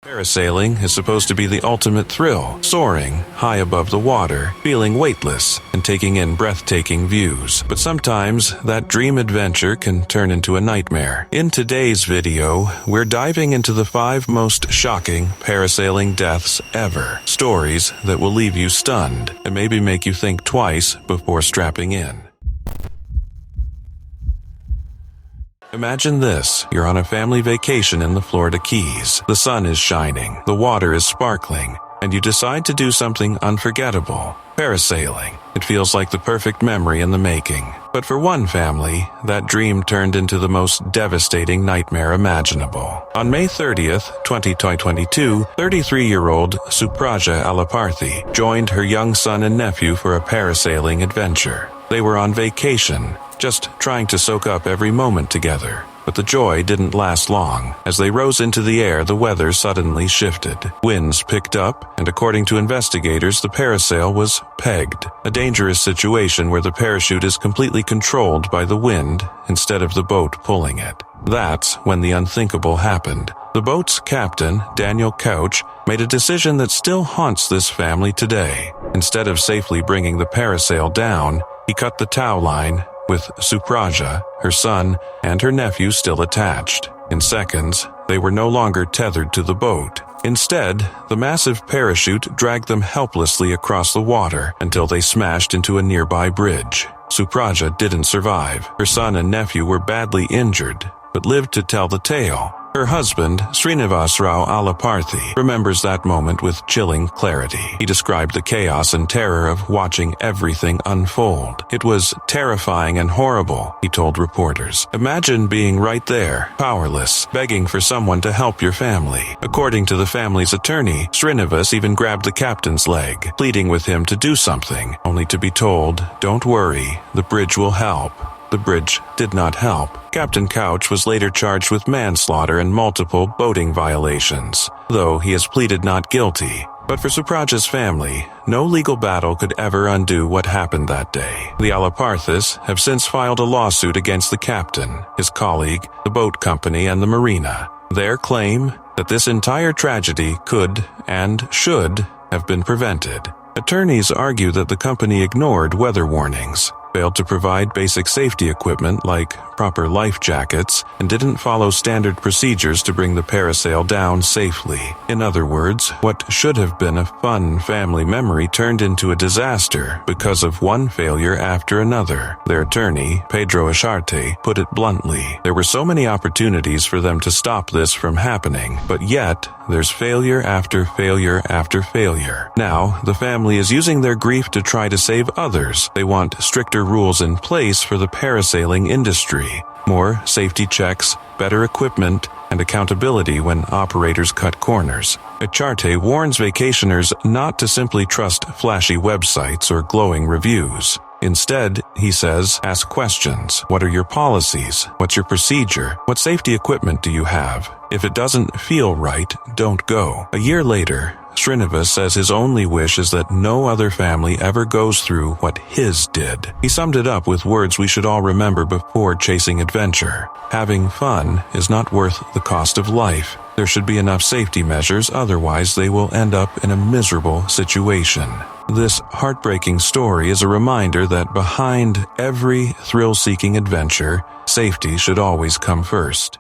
Parasailing is supposed to be the ultimate thrill, soaring high above the water, feeling weightless, and taking in breathtaking views. But sometimes that dream adventure can turn into a nightmare. In today's video, we're diving into the 5 most shocking parasailing deaths ever. Stories that will leave you stunned and maybe make you think twice before strapping in. Imagine this. You're on a family vacation in the Florida Keys. The sun is shining, the water is sparkling, and you decide to do something unforgettable. Parasailing. It feels like the perfect memory in the making. But for one family, that dream turned into the most devastating nightmare imaginable. On May 30th, 2022, 33-year-old Supraja Alaparthi joined her young son and nephew for a parasailing adventure. They were on vacation, just trying to soak up every moment together. But the joy didn't last long. As they rose into the air, the weather suddenly shifted. Winds picked up, and according to investigators, the parasail was pegged, a dangerous situation where the parachute is completely controlled by the wind instead of the boat pulling it. That's when the unthinkable happened. The boat's captain, Daniel Couch, made a decision that still haunts this family today. Instead of safely bringing the parasail down, he cut the tow line, with Supraja, her son, and her nephew still attached. In seconds, they were no longer tethered to the boat. Instead, the massive parachute dragged them helplessly across the water until they smashed into a nearby bridge. Supraja didn't survive. Her son and nephew were badly injured, but lived to tell the tale. Her husband, Srinivasrao Alaparthi, remembers that moment with chilling clarity. He described the chaos and terror of watching everything unfold. It was terrifying and horrible, he told reporters. Imagine being right there, powerless, begging for someone to help your family. According to the family's attorney, Srinivas even grabbed the captain's leg, pleading with him to do something, only to be told, "Don't worry, the bridge will help." The bridge did not help. Captain Couch was later charged with manslaughter and multiple boating violations, though he has pleaded not guilty. But for Supraja's family, no legal battle could ever undo what happened that day. The Alaparthis have since filed a lawsuit against the captain, his colleague, the boat company, and the marina. Their claim that this entire tragedy could and should have been prevented. Attorneys argue that the company ignored weather warnings, failed to provide basic safety equipment like proper life jackets, and didn't follow standard procedures to bring the parasail down safely. In other words, what should have been a fun family memory turned into a disaster because of one failure after another. Their attorney, Pedro Acharte, put it bluntly. There were so many opportunities for them to stop this from happening, but yet there's failure after failure after failure. Now, the family is using their grief to try to save others. They want stricter rules in place for the parasailing industry. More safety checks, better equipment, and accountability when operators cut corners. Acharte warns vacationers not to simply trust flashy websites or glowing reviews. Instead, he says, ask questions. What are your policies? What's your procedure? What safety equipment do you have? If it doesn't feel right, don't go. A year later, Srinivas says his only wish is that no other family ever goes through what his did. He summed it up with words we should all remember before chasing adventure. Having fun is not worth the cost of life. There should be enough safety measures, otherwise they will end up in a miserable situation. This heartbreaking story is a reminder that behind every thrill-seeking adventure, safety should always come first.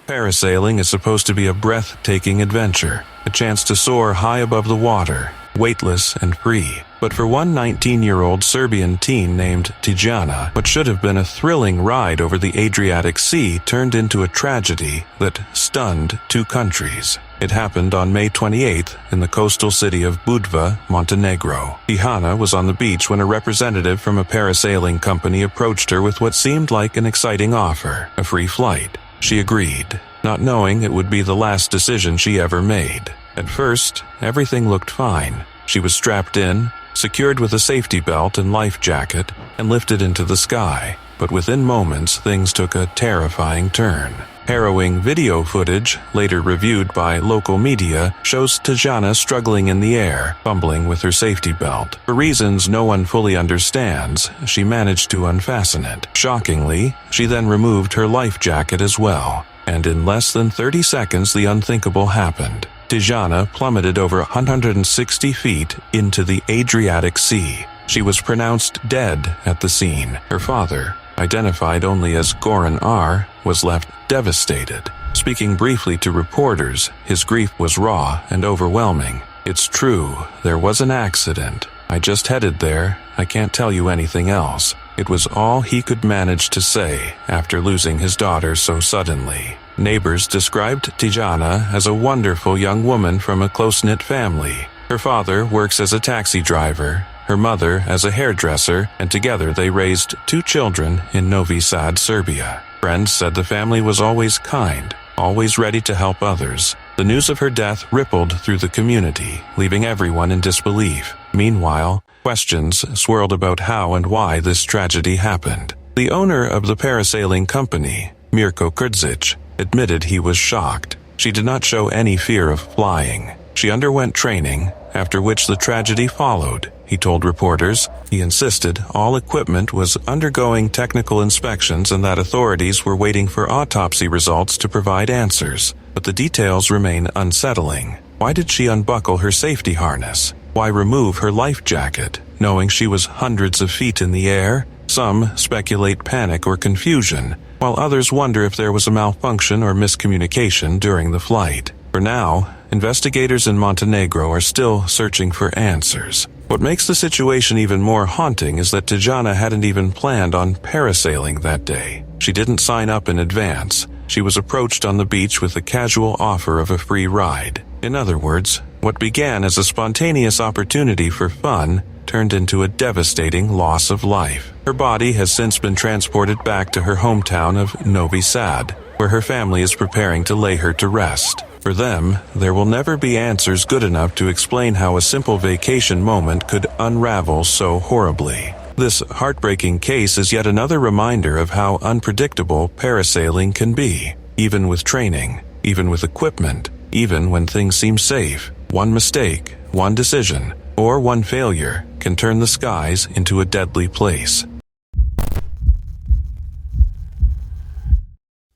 Parasailing is supposed to be a breathtaking adventure, a chance to soar high above the water, weightless and free. But for one 19-year-old Serbian teen named Tijana, what should have been a thrilling ride over the Adriatic Sea turned into a tragedy that stunned 2 countries. It happened on May 28th in the coastal city of Budva, Montenegro. Tijana was on the beach when a representative from a parasailing company approached her with what seemed like an exciting offer, a free flight. She agreed, not knowing it would be the last decision she ever made. At first, everything looked fine. She was strapped in, secured with a safety belt and life jacket, and lifted into the sky. But within moments, things took a terrifying turn. Harrowing video footage, later reviewed by local media, shows Tijana struggling in the air, fumbling with her safety belt. For reasons no one fully understands, she managed to unfasten it. Shockingly, she then removed her life jacket as well. And in less than 30 seconds, the unthinkable happened. Tijana plummeted over 160 feet into the Adriatic Sea. She was pronounced dead at the scene. Her father, identified only as Goran R., was left devastated. Speaking briefly to reporters, his grief was raw and overwhelming. "It's true, there was an accident. I just headed there. I can't tell you anything else." It was all he could manage to say after losing his daughter so suddenly. Neighbors described Tijana as a wonderful young woman from a close-knit family. Her father works as a taxi driver, her mother as a hairdresser, and together they raised 2 children in Novi Sad, Serbia. Friends said the family was always kind, always ready to help others. The news of her death rippled through the community, leaving everyone in disbelief. Meanwhile, questions swirled about how and why this tragedy happened. The owner of the parasailing company, Mirko Kurdzic, admitted he was shocked. She did not show any fear of flying. She underwent training, after which the tragedy followed. He told reporters he insisted all equipment was undergoing technical inspections and that authorities were waiting for autopsy results to provide answers. But the details remain unsettling. Why did she unbuckle her safety harness? Why remove her life jacket, knowing she was hundreds of feet in the air? Some speculate panic or confusion, while others wonder if there was a malfunction or miscommunication during the flight. For now, investigators in Montenegro are still searching for answers. What makes the situation even more haunting is that Tijana hadn't even planned on parasailing that day. She didn't sign up in advance. She was approached on the beach with a casual offer of a free ride. In other words, what began as a spontaneous opportunity for fun turned into a devastating loss of life. Her body has since been transported back to her hometown of Novi Sad, where her family is preparing to lay her to rest. For them, there will never be answers good enough to explain how a simple vacation moment could unravel so horribly. This heartbreaking case is yet another reminder of how unpredictable parasailing can be. Even with training, even with equipment, even when things seem safe, one mistake, one decision, or one failure can turn the skies into a deadly place.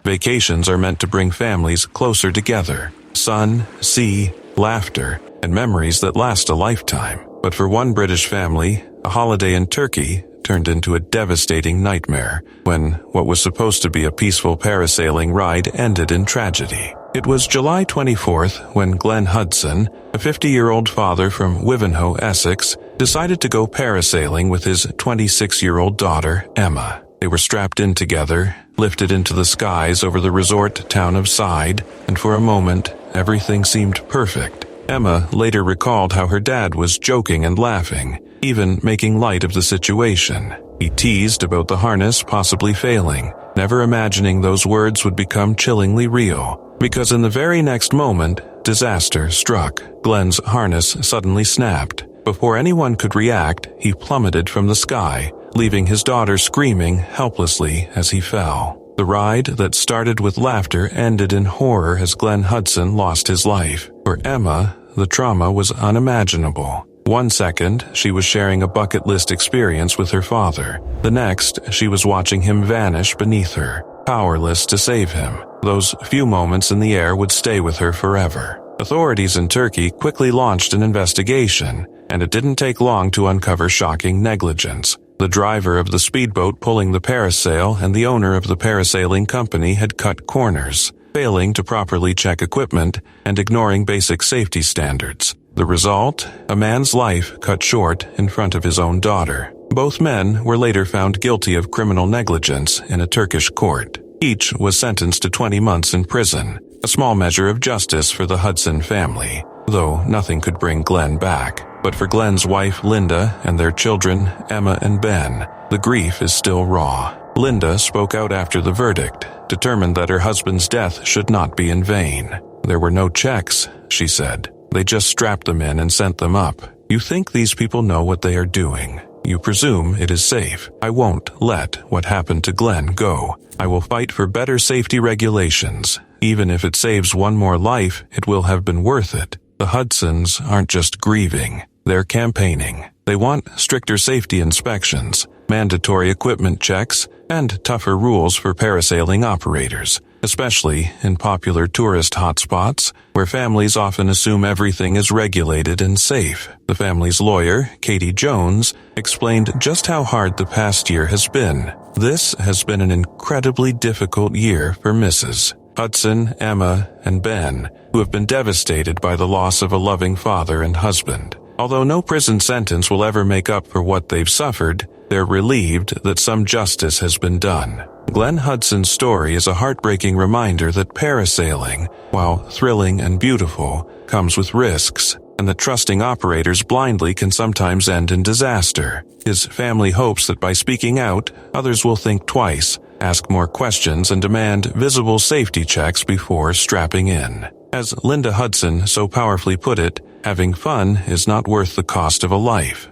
Vacations are meant to bring families closer together. Sun, sea, laughter, and memories that last a lifetime. But for one British family, a holiday in Turkey turned into a devastating nightmare when what was supposed to be a peaceful parasailing ride ended in tragedy. It was July 24th when Glenn Hudson, a 50-year-old father from Wivenhoe, Essex, decided to go parasailing with his 26-year-old daughter, Emma. They were strapped in together, lifted into the skies over the resort town of Side, and for a moment, everything seemed perfect. Emma later recalled how her dad was joking and laughing, even making light of the situation. He teased about the harness possibly failing, never imagining those words would become chillingly real. Because in the very next moment, disaster struck. Glenn's harness suddenly snapped. Before anyone could react, he plummeted from the sky, leaving his daughter screaming helplessly as he fell. The ride that started with laughter ended in horror as Glenn Hudson lost his life. For Emma, the trauma was unimaginable. One second, she was sharing a bucket list experience with her father. The next, she was watching him vanish beneath her, powerless to save him. Those few moments in the air would stay with her forever. Authorities in Turkey quickly launched an investigation, and it didn't take long to uncover shocking negligence. The driver of the speedboat pulling the parasail and the owner of the parasailing company had cut corners, failing to properly check equipment and ignoring basic safety standards. The result? A man's life cut short in front of his own daughter. Both men were later found guilty of criminal negligence in a Turkish court. Each was sentenced to 20 months in prison, a small measure of justice for the Hudson family, though nothing could bring Glenn back. But for Glenn's wife, Linda, and their children, Emma and Ben, the grief is still raw. Linda spoke out after the verdict, determined that her husband's death should not be in vain. There were no checks, she said. They just strapped them in and sent them up. You think these people know what they are doing. You presume it is safe. I won't let what happened to Glenn go. I will fight for better safety regulations. Even if it saves one more life, it will have been worth it. The Hudsons aren't just grieving. They're campaigning. They want stricter safety inspections, mandatory equipment checks, and tougher rules for parasailing operators. especially in popular tourist hotspots, where families often assume everything is regulated and safe. The family's lawyer, Katie Jones, explained just how hard the past year has been. This has been an incredibly difficult year for Mrs. Hudson, Emma, and Ben, who have been devastated by the loss of a loving father and husband. Although no prison sentence will ever make up for what they've suffered, they're relieved that some justice has been done. Glenn Hudson's story is a heartbreaking reminder that parasailing, while thrilling and beautiful, comes with risks, and that trusting operators blindly can sometimes end in disaster. His family hopes that by speaking out, others will think twice, ask more questions, and demand visible safety checks before strapping in. As Linda Hudson so powerfully put it, having fun is not worth the cost of a life.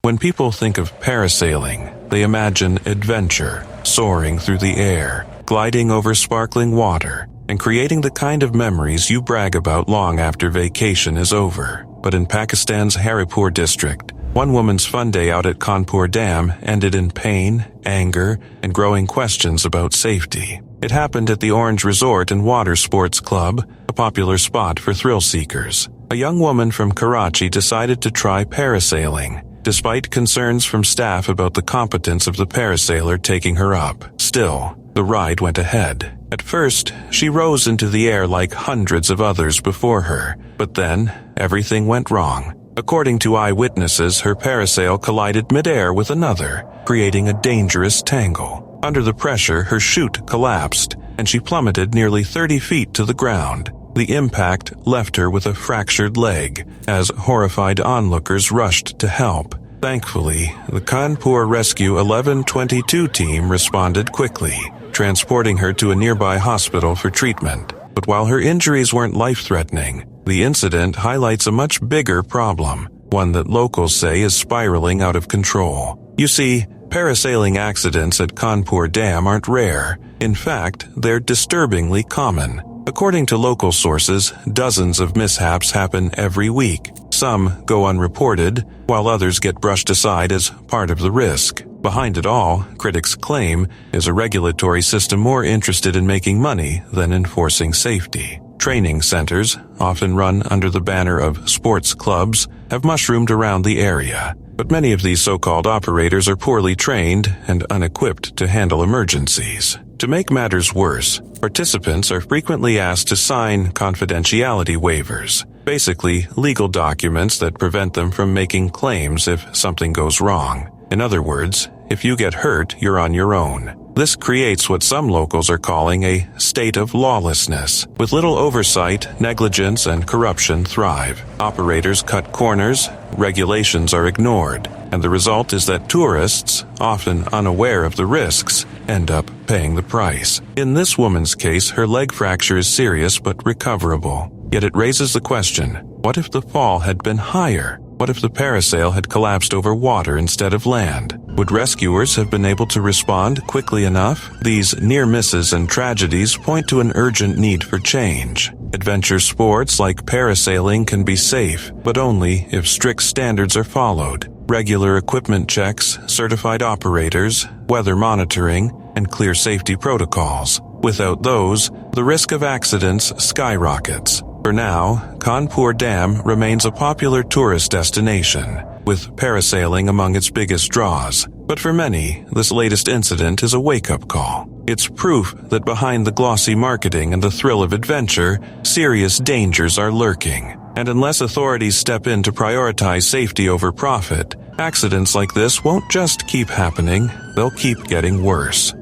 When people think of parasailing, they imagine adventure, soaring through the air, gliding over sparkling water, and creating the kind of memories you brag about long after vacation is over. But in Pakistan's Haripur district, one woman's fun day out at Kanpur Dam ended in pain, anger, and growing questions about safety. It happened at the Orange Resort and Water Sports Club, a popular spot for thrill seekers. A young woman from Karachi decided to try parasailing, despite concerns from staff about the competence of the parasailer taking her up. Still, the ride went ahead. At first, she rose into the air like hundreds of others before her, but then everything went wrong. According to eyewitnesses, her parasail collided midair with another, creating a dangerous tangle. Under the pressure, her chute collapsed, and she plummeted nearly 30 feet to the ground. The impact left her with a fractured leg, as horrified onlookers rushed to help. Thankfully, the Kanpur Rescue 1122 team responded quickly, transporting her to a nearby hospital for treatment. But while her injuries weren't life-threatening, the incident highlights a much bigger problem, one that locals say is spiraling out of control. You see, parasailing accidents at Kanpur Dam aren't rare. In fact, they're disturbingly common. According to local sources, dozens of mishaps happen every week. Some go unreported, while others get brushed aside as part of the risk. Behind it all, critics claim, is a regulatory system more interested in making money than enforcing safety. Training centers, often run under the banner of sports clubs, have mushroomed around the area. But many of these so-called operators are poorly trained and unequipped to handle emergencies. To make matters worse, participants are frequently asked to sign confidentiality waivers, basically legal documents that prevent them from making claims if something goes wrong. In other words, if you get hurt, you're on your own. This creates what some locals are calling a state of lawlessness. With little oversight, negligence and corruption thrive. Operators cut corners, regulations are ignored, and the result is that tourists, often unaware of the risks, end up paying the price. In this woman's case, her leg fracture is serious but recoverable. Yet it raises the question, what if the fall had been higher? What if the parasail had collapsed over water instead of land? Would rescuers have been able to respond quickly enough? These near misses and tragedies point to an urgent need for change. Adventure sports like parasailing can be safe, but only if strict standards are followed. Regular equipment checks, certified operators, weather monitoring, and clear safety protocols. Without those, the risk of accidents skyrockets. For now, Kanpur Dam remains a popular tourist destination, with parasailing among its biggest draws. But for many, this latest incident is a wake-up call. It's proof that behind the glossy marketing and the thrill of adventure, serious dangers are lurking. And unless authorities step in to prioritize safety over profit, accidents like this won't just keep happening, they'll keep getting worse.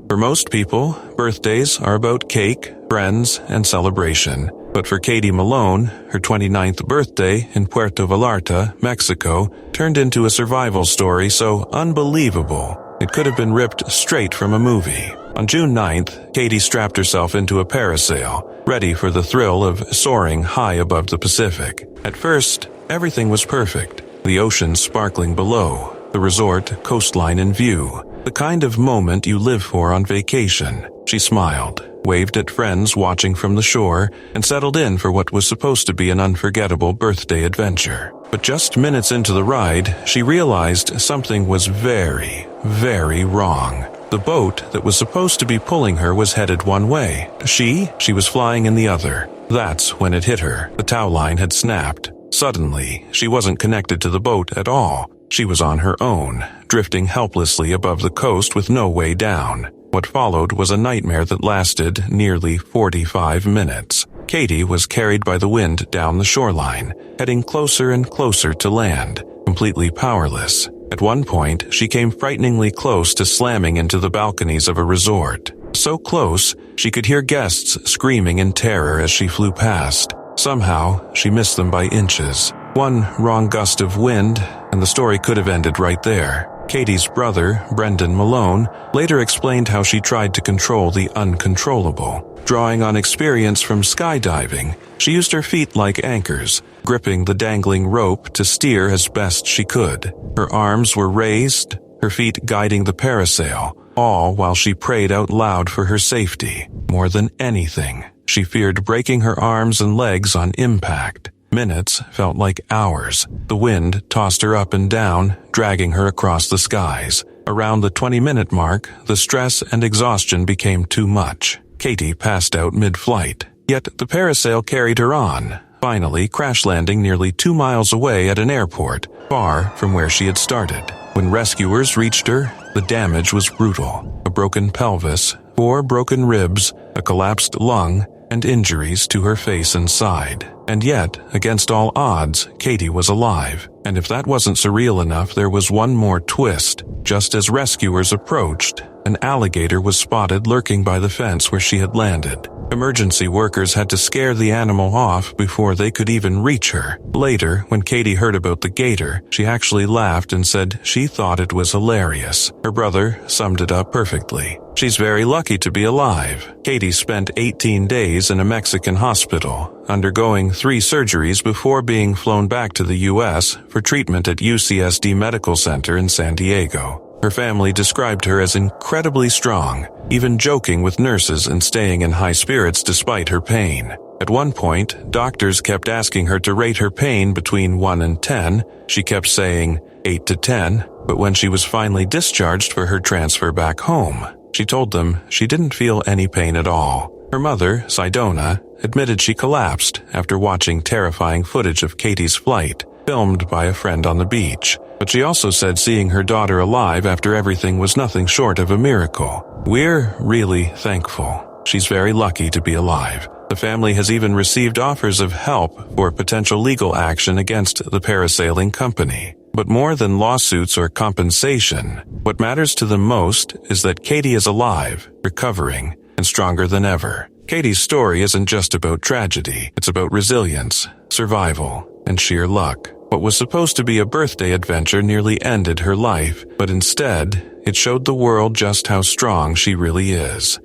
For most people, birthdays are about cake, friends, and celebration. But for Katie Malone, her 29th birthday in Puerto Vallarta, Mexico, turned into a survival story so unbelievable it could have been ripped straight from a movie. On June 9th, Katie strapped herself into a parasail, ready for the thrill of soaring high above the Pacific. At first, everything was perfect. The ocean sparkling below, the resort coastline in view, the kind of moment you live for on vacation. She smiled. waved at friends watching from the shore, and settled in for what was supposed to be an unforgettable birthday adventure. But just minutes into the ride, she realized something was very, very wrong. The boat that was supposed to be pulling her was headed one way. She was flying in the other. That's when it hit her. The tow line had snapped. Suddenly, she wasn't connected to the boat at all. She was on her own, drifting helplessly above the coast with no way down. What followed was a nightmare that lasted nearly 45 minutes. Katie was carried by the wind down the shoreline, heading closer and closer to land, completely powerless. At one point, she came frighteningly close to slamming into the balconies of a resort. So close, she could hear guests screaming in terror as she flew past. Somehow, she missed them by inches. One wrong gust of wind, and the story could have ended right there. Katie's brother, Brendan Malone, later explained how she tried to control the uncontrollable. Drawing on experience from skydiving, she used her feet like anchors, gripping the dangling rope to steer as best she could. Her arms were raised, her feet guiding the parasail, all while she prayed out loud for her safety. More than anything, she feared breaking her arms and legs on impact. Minutes felt like hours. The wind tossed her up and down, dragging her across the skies. Around the 20-minute mark, the stress and exhaustion became too much. Katie passed out mid-flight. Yet the parasail carried her on, finally crash-landing nearly 2 miles away at an airport, far from where she had started. When rescuers reached her, the damage was brutal. A broken pelvis, 4 broken ribs, a collapsed lung, and injuries to her face and side. And yet, against all odds, Katie was alive. And if that wasn't surreal enough, there was one more twist. Just as rescuers approached, an alligator was spotted lurking by the fence where she had landed. Emergency workers had to scare the animal off before they could even reach her. Later, when Katie heard about the gator, she actually laughed and said she thought it was hilarious. Her brother summed it up perfectly. She's very lucky to be alive. Katie spent 18 days in a Mexican hospital, undergoing 3 surgeries before being flown back to the U.S. for treatment at UCSD Medical Center in San Diego. Her family described her as incredibly strong, even joking with nurses and staying in high spirits despite her pain. At one point, doctors kept asking her to rate her pain between 1 and 10. She kept saying 8 to 10, but when she was finally discharged for her transfer back home, she told them she didn't feel any pain at all. Her mother, Sidona, admitted she collapsed after watching terrifying footage of Katie's flight, filmed by a friend on the beach. But she also said seeing her daughter alive after everything was nothing short of a miracle. We're really thankful. She's very lucky to be alive. The family has even received offers of help for potential legal action against the parasailing company. But more than lawsuits or compensation, what matters to them most is that Katie is alive, recovering, and stronger than ever. Katie's story isn't just about tragedy. It's about resilience, survival, and sheer luck. What was supposed to be a birthday adventure nearly ended her life, but instead, it showed the world just how strong she really is.